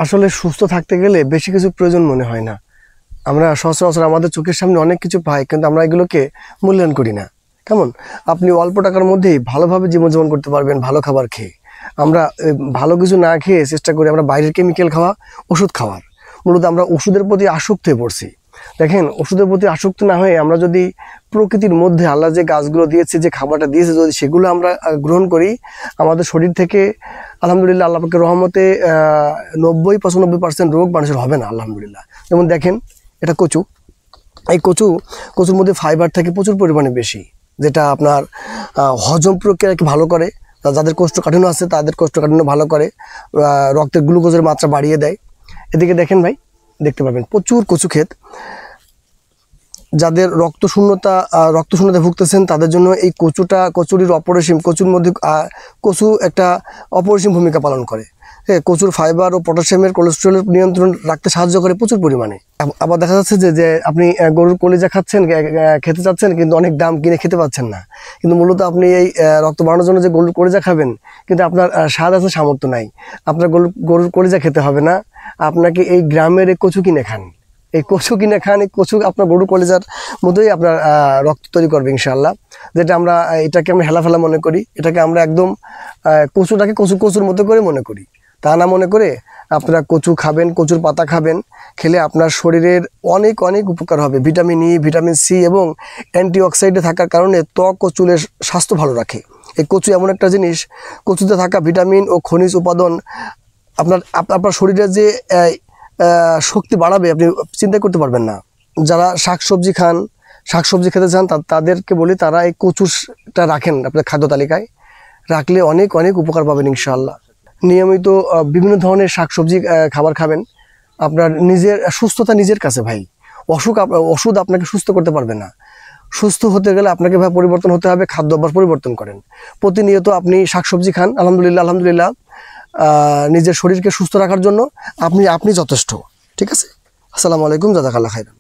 আসলে সুস্থ থাকতে গেলে বেশি কিছু প্রয়োজন মনে হয় না। আমরা সচরাচর আমাদের চোখের সামনে অনেক কিছু পাই, কিন্তু আমরা এগুলোকে মূল্যায়ন করি না। কেমন? আপনি অল্প টাকার মধ্যেই ভালোভাবে জীবনযাপন করতে পারবেন ভালো খাবার খেয়ে। আমরা ভালো কিছু না খেয়ে চেষ্টা করি আমরা বাইরের কেমিক্যাল খাওয়া, ওষুধ খাওয়ার। মূলত আমরা ওষুধের প্রতি আসক্ত হয়ে পড়ছি। দেখেন, ওষুধের প্রতি আসক্ত না হয়ে আমরা যদি প্রকৃতির মধ্যে আল্লাহ যে গাছগুলো দিয়েছে, যে খাবারটা দিয়েছে, যদি সেগুলো আমরা গ্রহণ করি, আমাদের শরীর থেকে আলহামদুলিল্লাহ আল্লাহ পাকের রহমতে 90-95% রোগ মানুষের হবে না আলহামদুলিল্লাহ। যেমন দেখেন, এটা কচু। এই কচুর মধ্যে ফাইবার থাকে প্রচুর পরিমাণে বেশি, যেটা আপনার হজম প্রক্রিয়াকে ভালো করে। যাদের কোষ্ঠকাঠিন্য আছে তাদের কোষ্ঠকাঠিন্য ভালো করে, রক্তের গ্লুকোজের মাত্রা বাড়িয়ে দেয়। এদিকে দেখেন ভাই, দেখতে পাবেন প্রচুর কচু ক্ষেত। যাদের রক্তশূন্যতায় ভুগতেছেন তাদের জন্য এই কচুরির অপরিসীম, কচুর মধ্যে কচু একটা অপরিসীম ভূমিকা পালন করে। হ্যাঁ, কচুর ফাইবার ও পটাশিয়ামের কোলেস্টেরলের নিয়ন্ত্রণ রাখতে সাহায্য করে প্রচুর পরিমাণে। আবার দেখা যাচ্ছে যে আপনি গরুর কলিজা খেতে চাচ্ছেন, কিন্তু অনেক দাম, কিনে খেতে পাচ্ছেন না। কিন্তু মূলত আপনি এই রক্ত বাড়ানোর জন্য যে গরুর কলিজা খাবেন, কিন্তু আপনার স্বাদ আছে, সামর্থ্য নাই। আপনার গরুর কলিজা খেতে হবে না, আপনাকে এই গ্রামের এই কচু কিনে খান। এই কচু কিনে খান, এই কচু আপনার গরু কলিজার মতোই আপনার রক্ত তৈরি করবে ইনশাআল্লাহ। যেটা এটাকে আমরা হেলাফেলা মনে করি, এটাকে আমরা একদম কচুটাকে কচুর মতো করে মনে করি। তা না মনে করে আপনারা কচু খাবেন, কচুর পাতা খাবেন। খেলে আপনার শরীরের অনেক অনেক উপকার হবে। ভিটামিন ই, ভিটামিন সি এবং অ্যান্টিঅক্সিডেন্টে থাকার কারণে ত্বক ও চুলের স্বাস্থ্য ভালো রাখে। এই কচু এমন একটা জিনিস, কচুতে থাকা ভিটামিন ও খনিজ উপাদান আপনার শরীরের যে শক্তি বাড়াবে, আপনি চিন্তা করতে পারবেন না। যারা শাকসবজি খেতে চান তাদেরকে বলি, তারা এই কচুটা রাখেন আপনার খাদ্য তালিকায়। রাখলে অনেক অনেক উপকার পাবেন ইনশাআল্লাহ। নিয়মিত বিভিন্ন ধরনের শাকসবজি খাবার খাবেন। আপনার নিজের সুস্থতা নিজের কাছে ভাই। ওষুধ আপনাকে সুস্থ করতে পারবে না। সুস্থ হতে গেলে আপনাকে ভাই পরিবর্তন হতে হবে, খাদ্য অভ্যাস পরিবর্তন করেন। প্রতিনিয়ত আপনি শাকসবজি খান, আলহামদুলিল্লাহ নিজের শরীরকে সুস্থ রাখার জন্য আপনি যথেষ্ট। ঠিক আছে? আসসালামু আলাইকুম, জাযাকাল্লাহ খাইরান।